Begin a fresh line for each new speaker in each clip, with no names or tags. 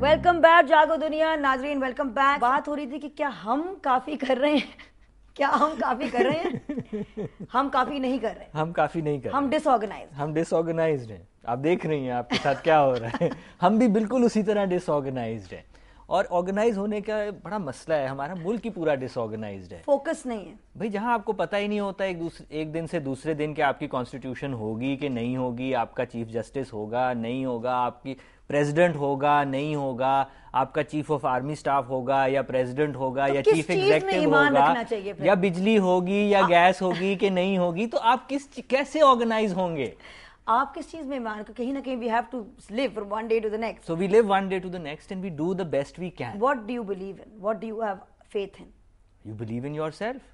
Welcome back जागो दुनिया नाजरीन, वेलकम बैक। बात हो रही थी कि क्या हम काफी कर रहे हैं, क्या हम काफी कर रहे हैं? हम काफी नहीं कर रहे,
हम काफी नहीं कर
हम डिसऑर्गेनाइज,
हम डिसऑर्गेनाइज्ड हैं। आप देख रही हैं आपके साथ क्या हो रहा है। हम भी बिल्कुल उसी तरह डिसऑर्गेनाइज्ड हैं। और ऑर्गेनाइज होने का बड़ा मसला है, हमारा मुल्क ही पूरा डिसऑर्गेनाइज्ड है।
फोकस नहीं है
भाई, जहां आपको पता ही नहीं होता एक दिन से दूसरे दिन कि आपकी कॉन्स्टिट्यूशन होगी कि नहीं होगी, आपका चीफ जस्टिस होगा नहीं होगा, आपकी प्रेसिडेंट होगा नहीं होगा, आपका चीफ ऑफ आर्मी स्टाफ होगा या प्रेसिडेंट होगा,
तो
या
किस
चीफ
चीज में
एग्जीक्यूटिव
ईमान
होगा,
रखना चाहिए फिर?
या बिजली होगी या गैस होगी कि नहीं होगी, तो आप कैसे ऑर्गेनाइज होंगे?
आप किस चीज में ईमान? कहीं ना कहीं we have to live from one day to the next.
So we live one day to the next and we do the best we can.
What do you believe in? What do you have faith in?
You believe in yourself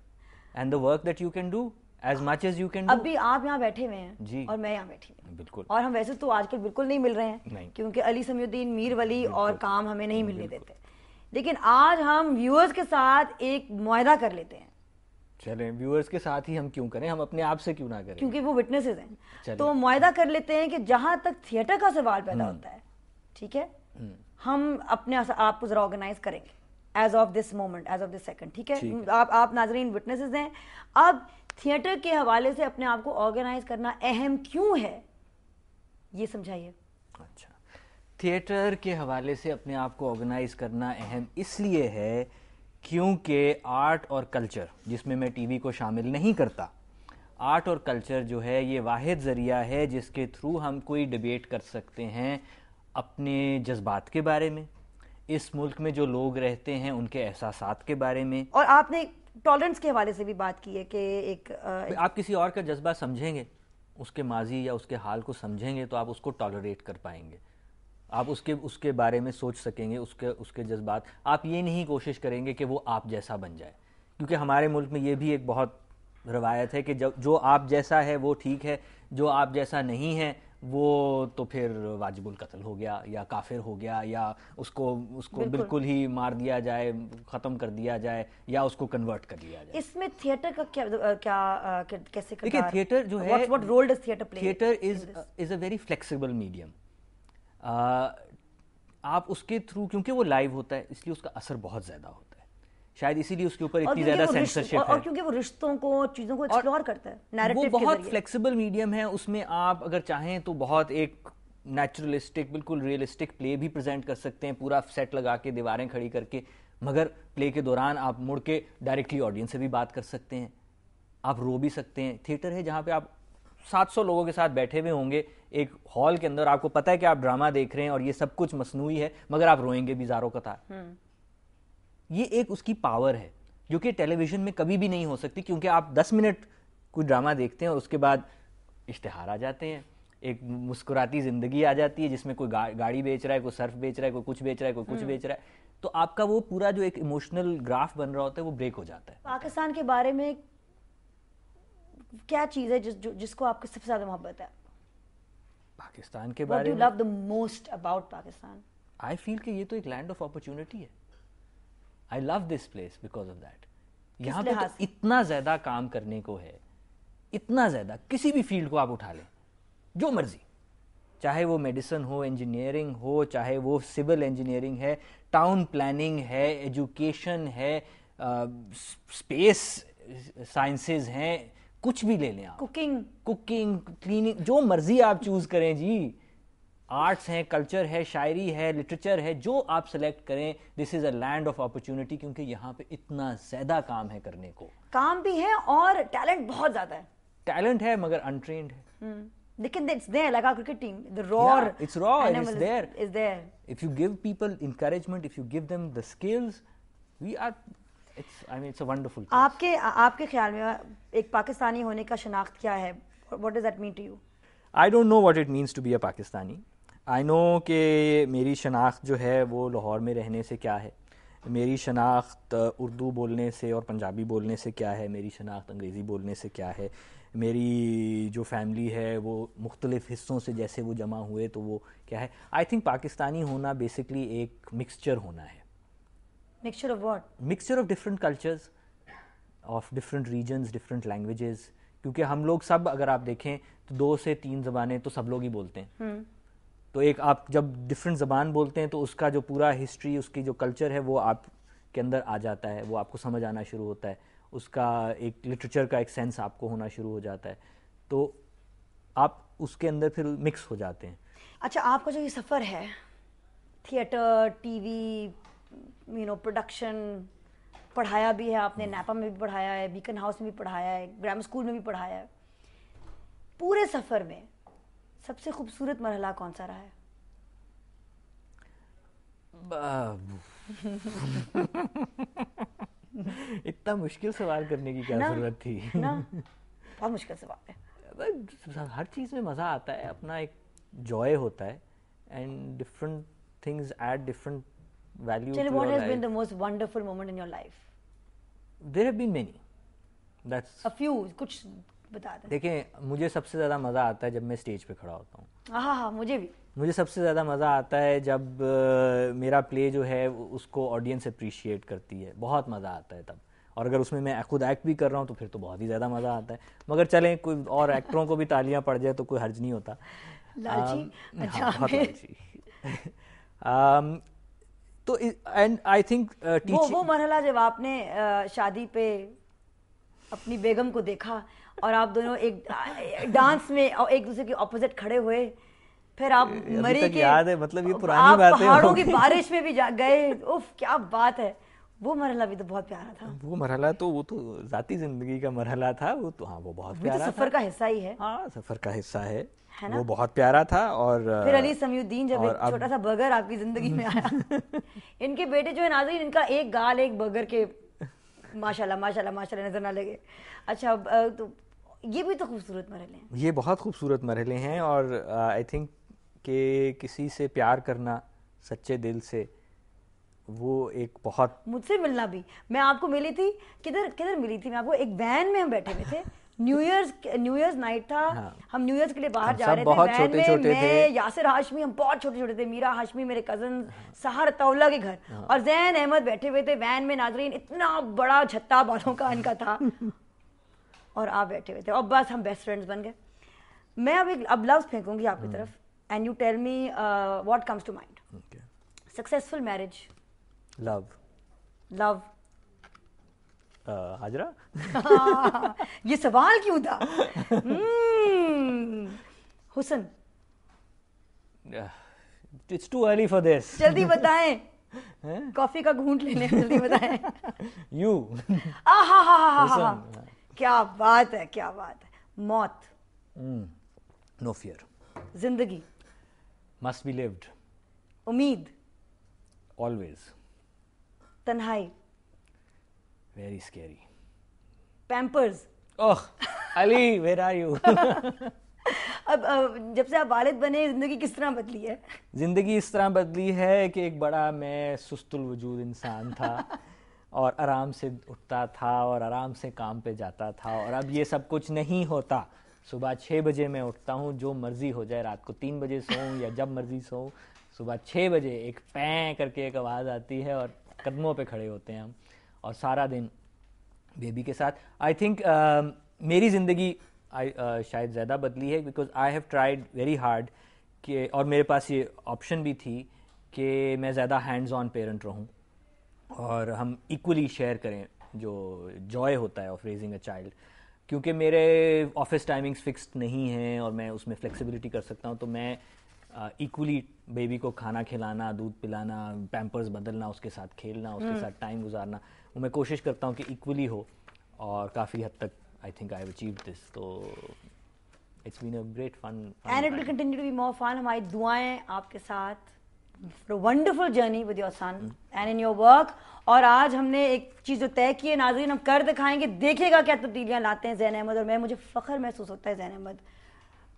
and the work that you can do as much as you can do.
अभी आप यहाँ बैठे हुए हैं
जी।
और मैं यहाँ बैठी हूँ,
बिल्कुल।
और हम वैसे तो आजकल बिल्कुल नहीं मिल रहे हैं
नहीं।
क्योंकि अली समीउद्दीन, मीर वली और काम हमें नहीं मिलने देते। लेकिन आज हम व्यूअर्स के साथ एक मुआहदा कर लेते हैं।
चलें, व्यूअर्स के साथ ही हम क्यों करें, हम अपने आप से क्यों ना करें?
क्योंकि वो विटनेसेस हैं।
चलिए।
तो मुआहदा कर लेते हैं कि जहां तक थिएटर का सवाल पैदा होता है, ठीक है, हम अपने आप को जरा ऑर्गेनाइज करेंगे as of this moment, as of this second, ठीक है? आप नाजरीन विटनेसेस हैं। अब थिएटर के हवाले से अपने आप को ऑर्गेनाइज करना अहम क्यों है, ये समझाइए।
अच्छा, थिएटर के हवाले से अपने आप को ऑर्गेनाइज करना अहम इसलिए है क्योंकि आर्ट और कल्चर, जिसमें मैं टीवी को शामिल नहीं करता, आर्ट और कल्चर जो है ये वाहिद ज़रिया है जिसके थ्रू हम कोई डिबेट कर सकते हैं अपने जज्बात के बारे में, इस मुल्क में जो लोग रहते हैं उनके एहसासात के बारे में।
और आपने टॉलरेंस के हवाले से भी बात की है कि एक
आप किसी और का जज्बा समझेंगे, उसके माजी या उसके हाल को समझेंगे तो आप उसको टॉलरेट कर पाएंगे, आप उसके बारे में सोच सकेंगे, उसके जज्बात। आप ये नहीं कोशिश करेंगे कि वो आप जैसा बन जाए, क्योंकि हमारे मुल्क में ये भी एक बहुत रवायत है कि जो आप जैसा है वो ठीक है, जो आप जैसा नहीं है वो तो फिर वाजिबुल कत्ल हो गया या काफिर हो गया, या उसको बिल्कुल ही मार दिया जाए, ख़त्म कर दिया जाए, या उसको कन्वर्ट कर दिया जाए।
इसमें थिएटर का कैसे
देखिए, थिएटर जो है,
what role does theatre play?
Theatre is a very flexible medium. आप उसके थ्रू, क्योंकि वो लाइव होता है इसलिए उसका असर बहुत ज़्यादा होता है, शायद इसीलिए उसके ऊपर इतनी ज़्यादा सेंसरशिप है।
और क्योंकि वो रिश्तों को, चीज़ों को एक्सप्लोर करता है नैरेटिव के
वो बहुत
जरिए।
फ्लेक्सिबल मीडियम है, उसमें आप अगर चाहें तो बहुत एक नेचुरलिस्टिक, बिल्कुल रियलिस्टिक प्ले भी प्रेजेंट कर सकते हैं, पूरा सेट लगा के, दीवारें खड़ी करके, मगर प्ले के दौरान आप मुड़ के डायरेक्टली ऑडियंस से भी बात कर सकते हैं, आप रो भी सकते हैं। थिएटर है जहाँ पे आप 700 लोगों के साथ बैठे हुए होंगे एक हॉल के अंदर, आपको पता है कि आप ड्रामा देख रहे हैं और ये सब कुछ मसनूई है, मगर आप रोएंगे भी ज़ारों कतार। ये एक उसकी पावर है जो कि टेलीविजन में कभी भी नहीं हो सकती, क्योंकि आप 10 मिनट कोई ड्रामा देखते हैं और उसके बाद इश्तिहार आ जाते हैं, एक मुस्कुराती ज़िंदगी आ जाती है जिसमें कोई गाड़ी बेच रहा है, कोई सर्फ बेच रहा है, कोई कुछ बेच रहा है, कोई कुछ बेच रहा है, तो आपका वो पूरा जो एक इमोशनल ग्राफ बन रहा होता है वो ब्रेक हो जाता है।
पाकिस्तान के बारे में क्या चीज़ है जिसको आपको सबसे ज़्यादा मोहब्बत है?
पाकिस्तान के
What
बारे
do you
में
love the most about Pakistan?
I feel कि ये तो एक लैंड ऑफ अपॉर्चुनिटी है। I love this place because of that. यहाँ पे तो इतना ज़्यादा काम करने को है, इतना ज़्यादा, किसी भी फील्ड को आप उठा लें, जो मर्जी, चाहे वो मेडिसिन हो, इंजीनियरिंग हो, चाहे वो सिविल इंजीनियरिंग है, टाउन प्लानिंग है, एजुकेशन है, स्पेस साइंसेज हैं, कुछ भी ले लें आप, कुकिंग, क्लीनिंग, जो मर्जी आप चूज करें जी, आर्ट्स हैं, कल्चर है, शायरी है, लिटरेचर है, जो आप सेलेक्ट करें, this is a land of opportunity, क्योंकि यहाँ पे इतना ज्यादा काम है करने को।
काम भी है और टैलेंट बहुत ज्यादा है।
टैलेंट है मगर अनट्रेन्ड है।
लेकिन it's there, like our cricket team, the raw,
it's raw and it's there.
Is there.
If you give people encouragement, if you give them the skills, it's a wonderful place.
आपके ख्याल में एक पाकिस्तानी होने का शनाख्त क्या है? What does that mean to you?
I don't know what it means to be a Pakistani. I know कि मेरी शनाख्त जो है वो लाहौर में रहने से क्या है, मेरी शनाख्त उर्दू बोलने से और पंजाबी बोलने से क्या है, मेरी शनाख्त अंग्रेज़ी बोलने से क्या है, मेरी जो फैमिली है वो मुख्तलिफ़ हिस्सों से जैसे वो जमा हुए तो वो क्या है। आई थिंक पाकिस्तानी होना बेसिकली एक मिक्सचर होना है।
Mixture of what?
Mixture of different cultures, of different regions, different languages, क्योंकि हम लोग सब, अगर आप देखें तो 2 से 3 ज़बानें तो सब लोग ही बोलते हैं। तो एक आप जब डिफरेंट ज़बान बोलते हैं तो उसका जो पूरा हिस्ट्री, उसकी जो कल्चर है वो आपके अंदर आ जाता है, वो आपको समझ आना शुरू होता है, उसका एक लिटरेचर का एक सेंस आपको होना शुरू हो जाता है, तो आप उसके अंदर फिर मिक्स हो जाते हैं।
अच्छा, आपका जो ये सफ़र है, थिएटर, टीवी, प्रोडक्शन, पढ़ाया भी है आपने, नैपा में भी पढ़ाया है, बीकन हाउस में भी पढ़ाया है, ग्रामर स्कूल में भी पढ़ाया है, पूरे सफ़र में सबसे खूबसूरत मरहला कौन सा रहा है?
इतना मुश्किल सवाल करने की क्या जरूरत थी
ना? बहुत मुश्किल सवाल है।
हर चीज़ में मज़ा आता है, अपना एक जॉय होता है, and different things add different value to your life.
What has been the most wonderful moment in your life?
There have been many. That's
a few, कुछ बता दें।
देखें, मुझे सबसे ज़्यादा मज़ा आता है जब मैं स्टेज पे खड़ा होता हूँ।
हाँ, मुझे भी।
मुझे सबसे ज़्यादा मज़ा आता है जब मेरा प्ले जो है उसको ऑडियंस अप्रिशिएट करती है, बहुत मज़ा आता है तब। और अगर उसमें मैं खुद एक्ट भी कर रहा हूँ तो फिर तो बहुत ही ज़्यादा मज़ा आता है। मगर चलें, कोई और एक्टरों को भी तालियां पड़ जाए तो कोई हर्ज नहीं होता।
लालची? अच्छा,
हाँ, बहुत लालची। तो एंड आई थिंक
वो मरहला जब आपने शादी पे अपनी बेगम को देखा और आप दोनों एक डांस में और एक दूसरे के ऑपोजिट खड़े हुए, फिर आप मरी के
याद है, मतलब ये पुरानी बातें,
पहाड़ों की बारिश में भी गए, उफ क्या बात है। वो मरहला भी तो बहुत प्यारा था।
वो मरहला तो जाती जिंदगी का मरहला था, वो तो हाँ, वो बहुत प्यारा था।
सफर का हिस्सा ही है।
हाँ, सफर का हिस्सा है
ना?
वो बहुत प्यारा था। और
फिर अली समीउद्दीन जब एक छोटा सा बर्गर आपकी जिंदगी में आया इनके बेटे जो है नाज़रीन, इनका एक गाल एक बर्गर के माशाल्लाह माशाल्लाह माशाल्लाह नजर ना लगे। अच्छा, तो ये भी तो खूबसूरत मरहले हैं।
ये बहुत खूबसूरत मरहले हैं, और आई थिंक कि किसी से प्यार करना सच्चे दिल से, वो एक बहुत।
मुझसे मिलना भी, मैं आपको मिली थी, किधर मिली थी मैं आपको? एक वैन में हम बैठे हुए थे, न्यू ईयर्स नाइट था। हाँ। हम न्यू ईयर्स के लिए बाहर जा रहे थे,
बहुत छोटे थे,
यासिर हाशमी, हम बहुत छोटे छोटे थे, मीरा हाशमी मेरे कजन, सहर तौला के घर, और जैन अहमद बैठे हुए थे वैन में। नाजरीन, इतना बड़ा छत्ता बालों का इनका था और आप बैठे हुए थे, और बस हम बेस्ट फ्रेंड्स बन गए। मैं अब लफ्ज फेंकूंगी आपकी तरफ, and you tell me what comes to mind. Successful marriage, love
Hajra
ये सवाल क्यों था? हुसन,
it's too early for this.
जल्दी बताएं, कॉफी का घूंट लेने, जल्दी बताएं।
यू
क्या बात है, क्या बात है। मौत,
नो फियर।
जिंदगी,
मस्ट बी लिव्ड।
उम्मीद,
ऑलवेज।
तन्हाई,
very scary.
Pampers,
oh Ali, where are you?
अब जब से आप वालिद बने, जिंदगी किस तरह बदली है?
जिंदगी इस तरह बदली है कि एक बड़ा मैं सुस्तुल वजूद इंसान था और आराम से उठता था और आराम से काम पे जाता था, और अब ये सब कुछ नहीं होता। सुबह 6 बजे मैं उठता हूँ, जो मर्जी हो जाए, रात को 3 बजे सोऊं या जब मर्जी सोऊं, सुबह 6 बजे एक पैं करके एक आवाज़ आती है और कदमों पे खड़े होते हैं हम, और सारा दिन बेबी के साथ। आई थिंक मेरी ज़िंदगी शायद ज़्यादा बदली है, because I have tried very hard कि, और मेरे पास ये ऑप्शन भी थी कि मैं ज़्यादा हैंड्स ऑन पेरेंट रहूं और हम इक्वली शेयर करें जो जॉय होता है ऑफ रेजिंग अ चाइल्ड, क्योंकि मेरे ऑफिस टाइमिंग्स फिक्स्ड नहीं हैं और मैं उसमें फ्लेक्सिबिलिटी कर सकता हूं। तो मैं इक्वली बेबी को खाना खिलाना, दूध पिलाना, पैम्पर्स बदलना, उसके साथ खेलना, उसके साथ टाइम गुजारना, वो मैं कोशिश करता हूँ कि इक्वली हो, और काफ़ी हद तक I think I have achieved this. तो it's been a great fun
and it will continue to be more fun. हमारी दुआएं आपके साथ, wonderful journey with your son and in your work. और आज हमने एक चीज़ जो तय की है नाज़रीन, हम कर दिखाएंगे, देखिएगा क्या तब्दीलियाँ लाते हैं ज़ैन अहमद और मैं। मुझे फ़ख्र महसूस होता है ज़ैन अहमद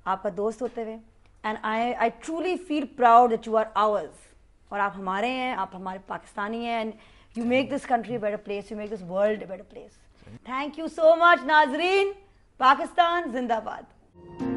आपका दोस्त होते हुए, and I truly feel proud that you are ours, और आप हमारे हैं, आप हमारे पाकिस्तानी हैं, and you make this country a better place, you make this world a better place. Thank you so much नाज़रीन। पाकिस्तान जिंदाबाद।